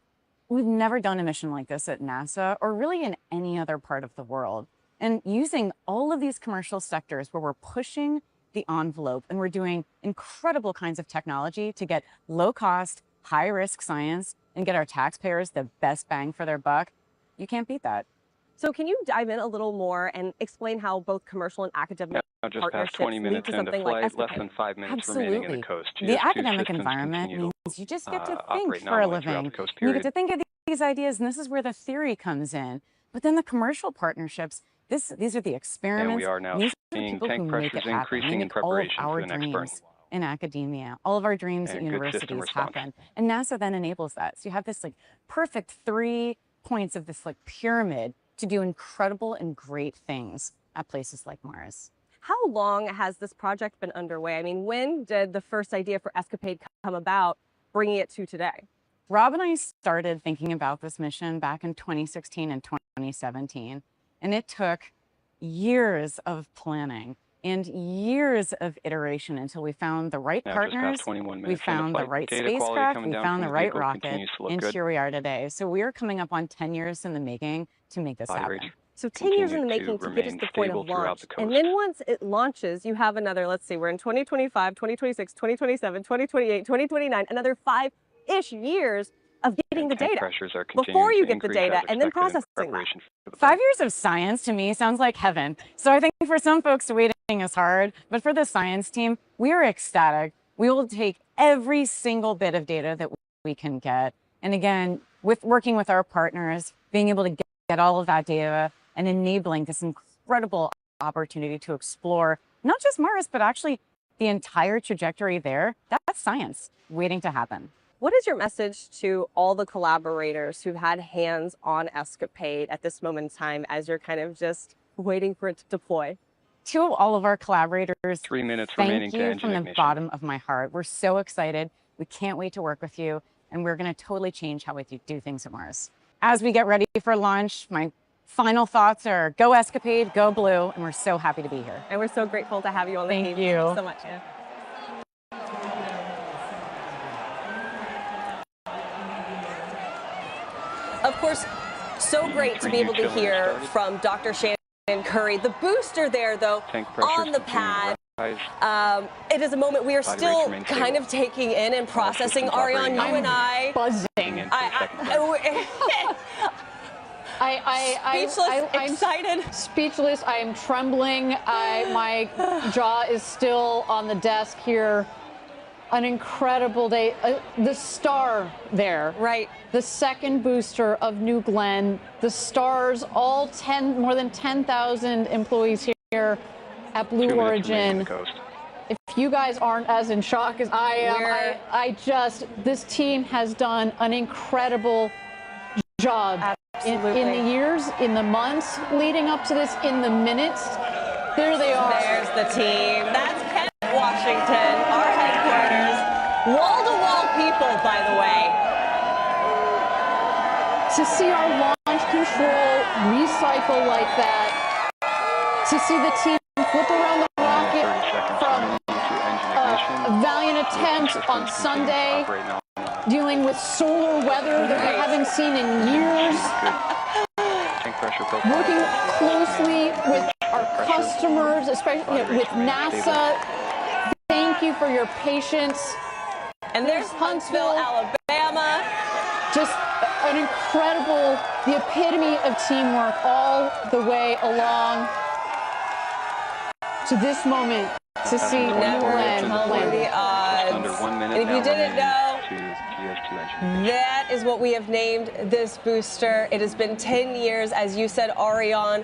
we've never done a mission like this at NASA or really in any other part of the world. And using all of these commercial sectors where we're pushing the envelope and we're doing incredible kinds of technology to get low cost, high risk science and get our taxpayers the best bang for their buck, you can't beat that. So can you dive in a little more and explain how both commercial and academic just past 20 minutes into flight, less than 5 minutes remaining in the coast. The academic environment means you just get to think for a living. You get to think of these ideas, and this is where the theory comes in. But then the commercial partnerships, these are the experiments. And we are now seeing tank pressures increasing in preparation for the next burn. In academia, all of our dreams at universities happen, and NASA then enables that. So you have this like perfect 3 points of this like pyramid to do incredible and great things at places like Mars. How long has this project been underway? I mean, when did the first idea for Escapade come about, bringing it to today? Rob and I started thinking about this mission back in 2016 and 2017, and it took years of planning and years of iteration until we found the right partners, we found the right spacecraft, we found the right rocket, and here we are today. So we are coming up on 10 years in the making to make this happen. So 10 years in the making to get us to the point of launch. And then once it launches, you have another, let's see, we're in 2025, 2026, 2027, 2028, 2029, another 5-ish years of getting the data before you get the data and then processing that. 5 years of science to me sounds like heaven. So I think for some folks, waiting is hard, but for the science team, we are ecstatic. We will take every single bit of data that we can get. And again, with working with our partners, being able to get all of that data and enabling this incredible opportunity to explore not just Mars, but actually the entire trajectory there, that's science waiting to happen. What is your message to all the collaborators who've had hands on Escapade at this moment in time as you're kind of just waiting for it to deploy? To all of our collaborators, 3 minutes remaining thank you from the bottom of my heart. We're so excited. We can't wait to work with you. and we're going to totally change how we do things at Mars. As we get ready for launch, my final thoughts are go Escapade, go Blue, and we're so happy to be here. And we're so grateful to have you on the team. Thank you. Thank you so much. Yeah. Of course, so great to be able to hear from Dr. Shannon Curry. The booster there, though, on the pad. It is a moment we are still kind of taking in and processing. Ariane, you and I. Buzzing. Speechless, excited. Speechless. I am trembling. My jaw is still on the desk here. An incredible day. The star there. Right. The second booster of New Glenn. The stars, all more than 10,000 employees here at Blue Origin. If you guys aren't as in shock as I am, this team has done an incredible job. In the years, in the months leading up to this, in the minutes. There they are. There's the team. That's Kent, Washington, our headquarters. Wall-to-wall people, by the way. To see our launch control recycle like that, to see the team flip around the rocket from a valiant attempt on Sunday, dealing with solar weather that we haven't seen in years, working closely with our customers, especially with NASA. Thank you for your patience. And there's Huntsville, Alabama. Just an incredible, the epitome of teamwork all the way along to this moment to see New Glenn the odds. Under 1 minute. And if you didn't know, that is what we have named this booster. It has been 10 years, as you said, Ariane,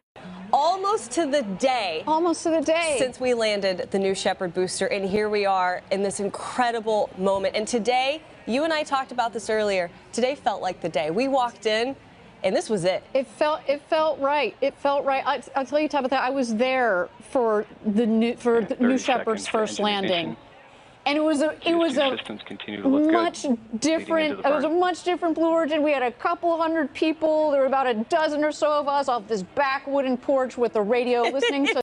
almost to the day. Almost to the day. Since we landed the New Shepard booster, and here we are in this incredible moment. And today, you and I talked about this earlier, today felt like the day. We walked in, and this was it. It felt right. It felt right. I'll tell you, Tabitha, I was there for the New Shepard's first landing. And it was a much different. It was a much different Blue Origin. We had a couple hundred people. There were about a dozen or so of us off this back wooden porch with the radio, listening to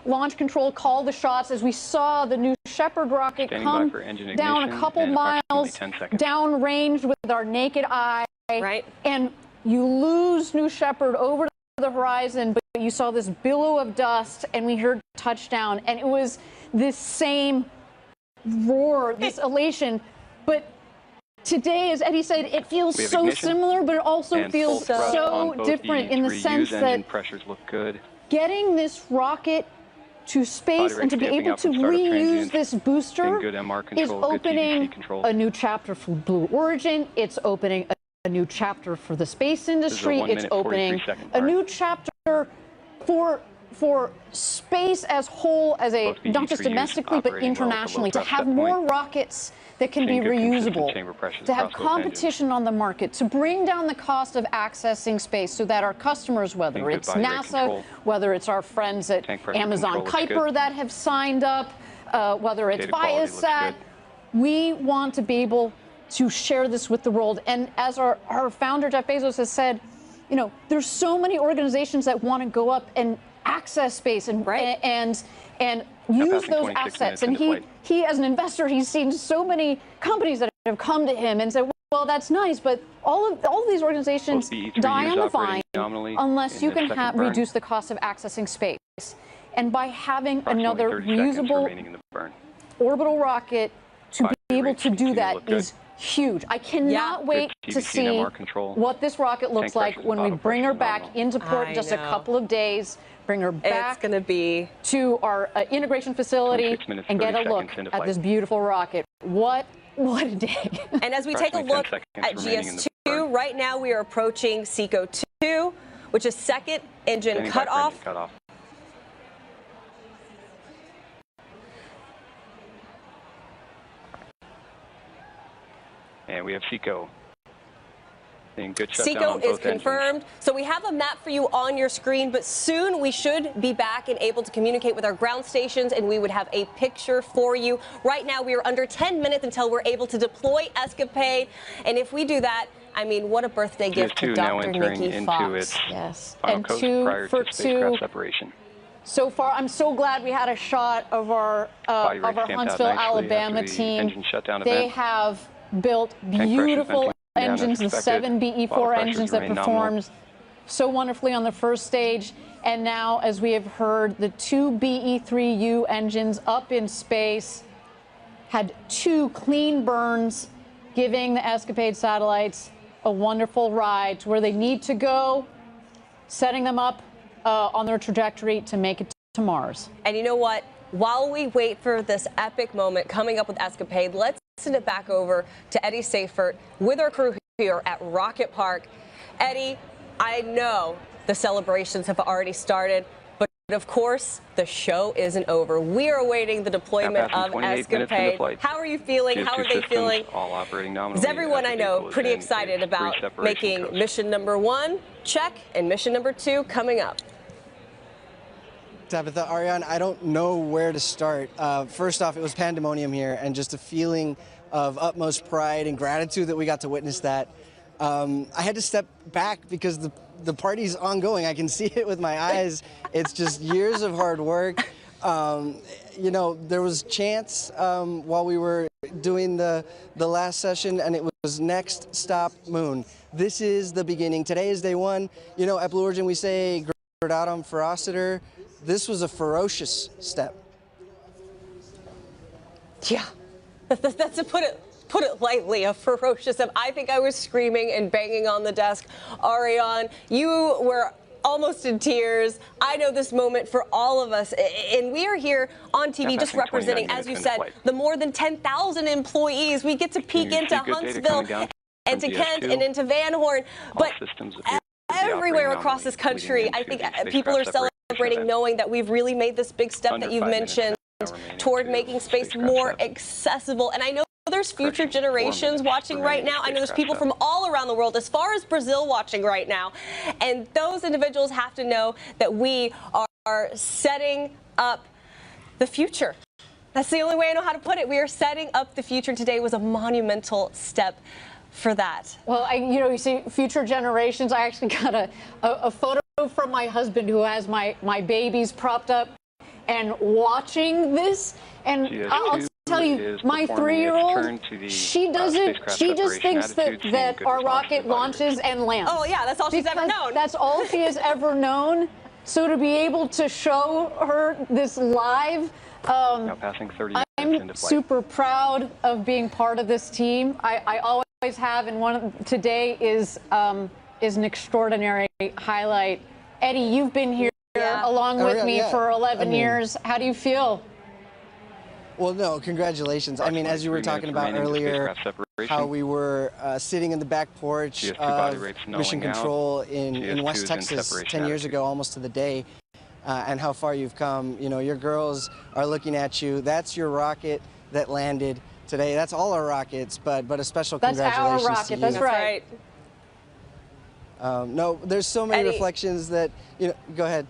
launch control call the shots as we saw the New Shepard rocket come down a couple miles downrange with our naked eye. Right. And you lose New Shepard over the horizon, but you saw this billow of dust, and we heard touchdown, and it was this same roar, this elation. But today, as Eddie said, it feels so similar, but it also feels so different in the sense that pressures look good. Getting this rocket to space and to be able to reuse this booster is opening a new chapter for Blue Origin. It's opening a new chapter for the space industry. It's opening a new chapter for space as whole, as not just domestically but internationally, to have more rockets that can be reusable, to have competition on the market, to bring down the cost of accessing space so that our customers, whether it's NASA, whether it's our friends at Amazon Kuiper that have signed up, whether it's Viasat, we want to be able to share this with the world. And as our founder, Jeff Bezos, has said, you know, there's so many organizations that want to go up and access space and use those assets. And he, as an investor, he's seen so many companies that have come to him and said, well, that's nice, but all of these organizations die on the vine unless you can reduce the cost of accessing space. And by having another reusable orbital rocket to be able to do that is huge. I cannot wait to see what this rocket looks like when we bring her back into port in just a couple of days. Bring her back it's gonna be to our integration facility and get a look at this beautiful rocket. What a day. And as we take a look at GS2, right now we are approaching SECO 2, which is second engine cutoff. And we have SECO Good shutdown on Seco is both engines. confirmed. So we have a map for you on your screen, but soon we should be back and able to communicate with our ground stations, and we would have a picture for you. Right now, we are under 10 minutes until we're able to deploy Escapade, and if we do that, I mean, what a birthday gift to Dr. Nikki Fox. Yes, Final and coast 2 prior for to spacecraft 2. separation. So far, I'm so glad we had a shot of our Huntsville, Alabama team. They have built beautiful engines, the 7 BE4 engines that performed so wonderfully on the first stage. And now, as we have heard, the 2 BE3U engines up in space had 2 clean burns, giving the Escapade satellites a wonderful ride to where they need to go, setting them up on their trajectory to make it to Mars. And you know what? While we wait for this epic moment coming up with Escapade, let's send it back over to Eddie Seifert with our crew here at Rocket Park. Eddie, I know the celebrations have already started, but of course, the show isn't over. We are awaiting the deployment of Escapade. How are you feeling? How are they feeling? All operating nominally. Is everyone I know pretty excited about making mission number 1 check and mission number 2 coming up? Tabitha, Ariane, I don't know where to start. First off, it was pandemonium here, and just a feeling of utmost pride and gratitude that we got to witness that. I had to step back because the party's ongoing. I can see it with my eyes. It's just years of hard work. You know, there was chants while we were doing the last session, and it was next stop moon. This is the beginning. Today is day 1. You know, at Blue Origen we say gradatum ferociter. This was a ferocious step. Yeah, that's to put it lightly, a ferocious step. I think I was screaming and banging on the desk. Ariane, you were almost in tears. I know this moment for all of us, and we are here on TV just representing, as you said, the more than 10,000 employees. We get to peek into Huntsville and to Kent and into Van Horn, but everywhere across this country, I think people are celebrating, knowing that we've really made this big step that you've mentioned toward making space more accessible. And I know there's future generations watching right now. I know there's people from all around the world, as far as Brazil, watching right now. And those individuals have to know that we are setting up the future. That's the only way I know how to put it. We are setting up the future. Today was a monumental step for that. Well, you know, you see future generations. I actually got a photo from my husband who has my babies propped up and watching this. And I'll tell you, my 3-year-old, she just thinks that our rocket launches and lands. Oh yeah, that's all she's ever known. That's all she has ever known. So to be able to show her this live, now passing 30 I'm super proud of being part of this team. I always have, and today is an extraordinary highlight. Eddie, you've been here along with me for 11 years. How do you feel? Well, no, congratulations. I mean, as you were talking about earlier, how we were sitting in the back porch of Mission Control in West Texas 10 years ago, almost to the day, and how far you've come. You know, your girls are looking at you. That's your rocket that landed today. That's all our rockets, but a special congratulations to you. That's our rocket, that's right. No, there's so many reflections that, you know, go ahead.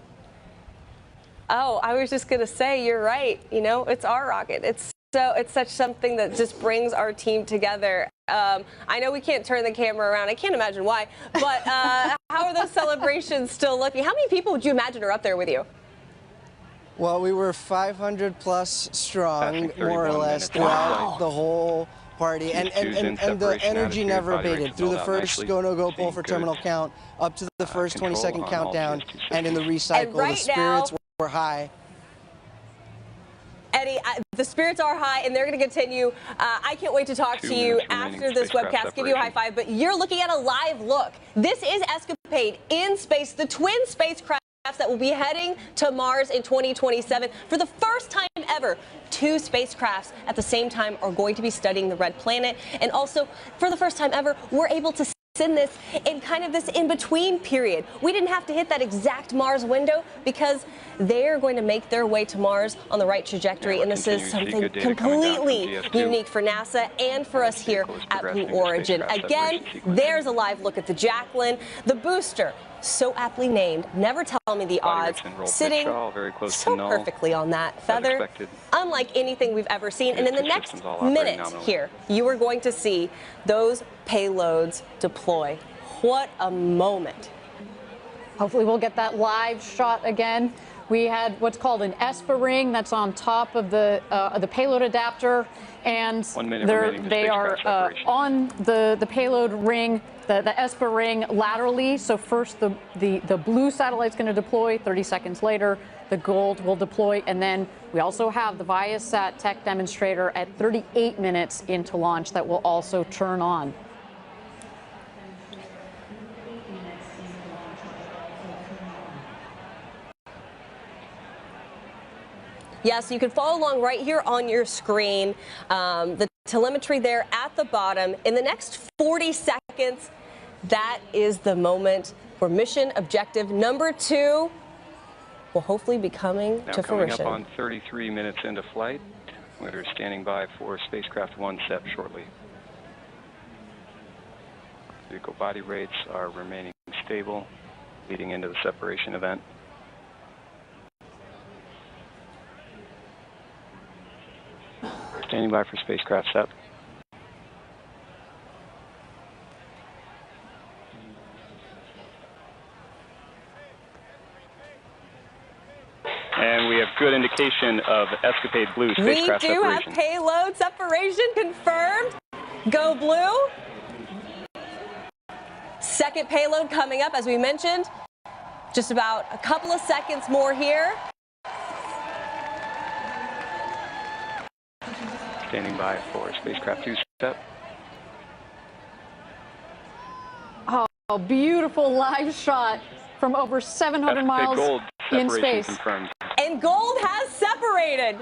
Oh, I was just going to say, you're right. You know, it's our rocket. It's such something that just brings our team together. I know we can't turn the camera around. I can't imagine why. But how are those celebrations still looking? How many people would you imagine are up there with you? Well, we were 500 plus strong, more or less, throughout the whole party. And the energy never abated. Through the first go-no-go poll for terminal count, up to the first 20-second countdown, and in the recycle, the spirits were high. Eddie, the spirits are high, and they're going to continue. I can't wait to talk to you after this webcast, give you a high five, but you're looking at a live look. This is Escapade in space, the twin spacecraft that will be heading to Mars in 2027. For the first time ever, 2 spacecrafts at the same time are going to be studying the red planet. And also, for the first time ever, we're able to in kind of this in-between period. We didn't have to hit that exact Mars window because they're going to make their way to Mars on the right trajectory, and this is something completely unique for NASA and for us here at Blue Origin. Again, there's a live look at the Jacqueline, the booster, so aptly named. Never tell me the odds. Sitting so perfectly on that feather, unlike anything we've ever seen. And in the next minute here, you are going to see those payloads deploy. What a moment. Hopefully we'll get that live shot again. We had what's called an ESPA ring that's on top of the payload adapter, and they are on the payload ring, the ESPA ring laterally. So first the blue satellite's going to deploy. 30 seconds later, the gold will deploy, and then we also have the Viasat tech demonstrator at 38 minutes into launch that will also turn on. Yes, you can follow along right here on your screen. The telemetry there at the bottom. In the next 40 seconds, that is the moment where mission objective number 2 will hopefully be coming to fruition. Coming up on 33 minutes into flight. We're standing by for spacecraft 1 set shortly. Vehicle body rates are remaining stable, leading into the separation event. Standing by for spacecraft set. And we have good indication of Escapade Blue spacecraft separation. We do have payload separation confirmed. Go Blue. Second payload coming up, as we mentioned. Just about a couple of seconds more here. Standing by for spacecraft 2 set. Oh, beautiful live shot from over 700 miles in space. Confirmed. And gold has separated.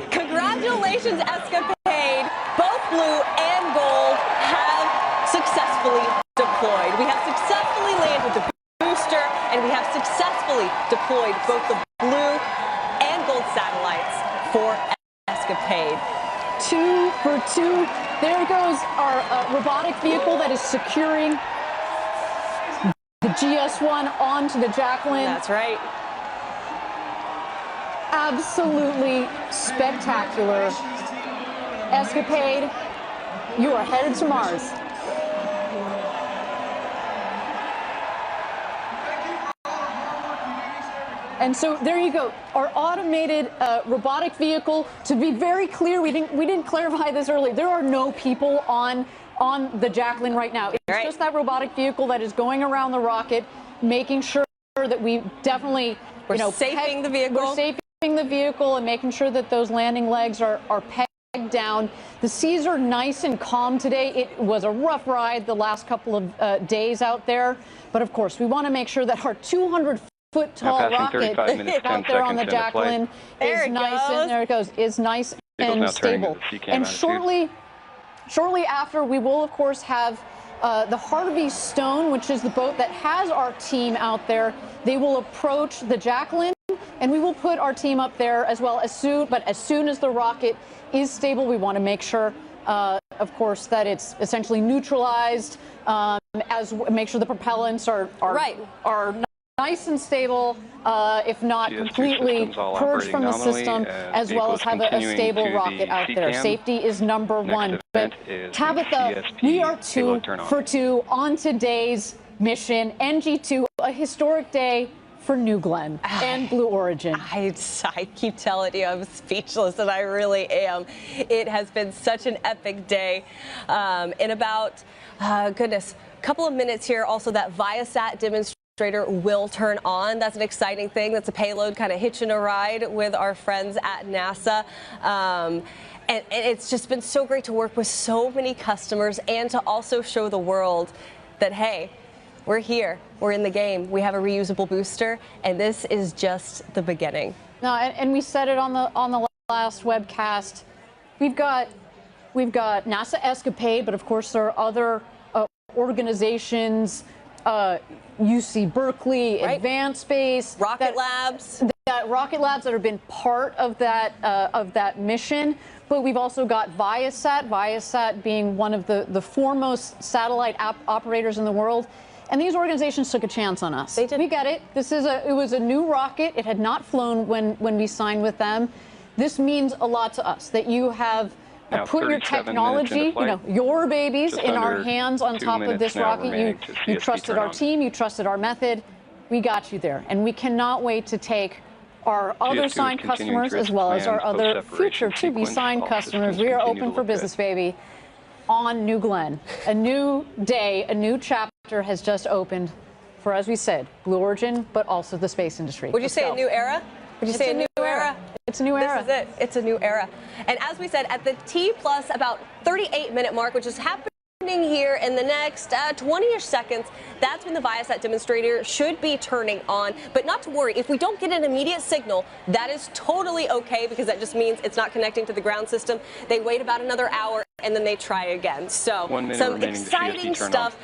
Congratulations, Escapade. Both blue and gold have successfully deployed. We have successfully landed the booster, and we have successfully deployed both the blue and gold satellites for Escapade. 2 for 2. There goes our robotic vehicle that is securing the GS1 onto the Jacqueline. That's right. Absolutely spectacular. Escapade, you are headed to Mars. And so there you go, our automated robotic vehicle. To be very clear, we didn't clarify this earlier. There are no people on the Jacqueline right now. It's just that robotic vehicle that is going around the rocket, making sure that we definitely, safing the vehicle. We're safing the vehicle and making sure that those landing legs are pegged down. The seas are nice and calm today. It was a rough ride the last couple of days out there, but of course we want to make sure that our 200-foot-tall rocket out there on the Jacqueline is nice, and there it goes, is nice and stable. And shortly after, we will of course have the Harvey Stone, which is the boat that has our team out there. They will approach the Jacqueline, and we will put our team up there as well as soon as the rocket is stable. We want to make sure, of course, that it's essentially neutralized, make sure the propellants are nice and stable, if not completely purged from the system, as well as have a stable rocket out there. Safety is number one. But Tabitha, we are 2 for 2 on today's mission, NG2, a historic day for New Glenn and Blue Origin. I keep telling you, I'm speechless, and I really am. It has been such an epic day. In about, goodness, a couple of minutes here, also that Viasat demonstrator will turn on. That's an exciting thing. That's a payload kind of hitching a ride with our friends at NASA. And it's just been so great to work with so many customers and to also show the world that, hey, we're here, we're in the game, we have a reusable booster, and this is just the beginning. No, and we said it on the last webcast. We've got NASA Escapade, but of course there are other organizations, UC Berkeley, Right. Advanced Space, Rocket Labs. rocket labs that have been part of that mission. But we've also got Viasat being one of the foremost satellite operators in the world. And these organizations took a chance on us. They did. We get it. It was a new rocket. It had not flown when we signed with them. This means a lot to us that you have put your technology, your babies in our hands on top of this rocket. You trusted our team. You trusted our method. We got you there. And we cannot wait to take our other signed customers as well as our other future to-be-signed customers. We are open for business, baby, on New Glenn. A new day, a new chapter has just opened for, as we said, Blue Origin, but also the space industry. Would you say a new era? Would you say a new era? It's a new era. This is it. It's a new era. And as we said, at the T plus about 38-minute mark, which is happening here in the next 20-ish seconds, that's when the Viasat demonstrator should be turning on. But not to worry, if we don't get an immediate signal, that is totally okay, because that just means it's not connecting to the ground system. They wait about another hour and then they try again. So some exciting stuff.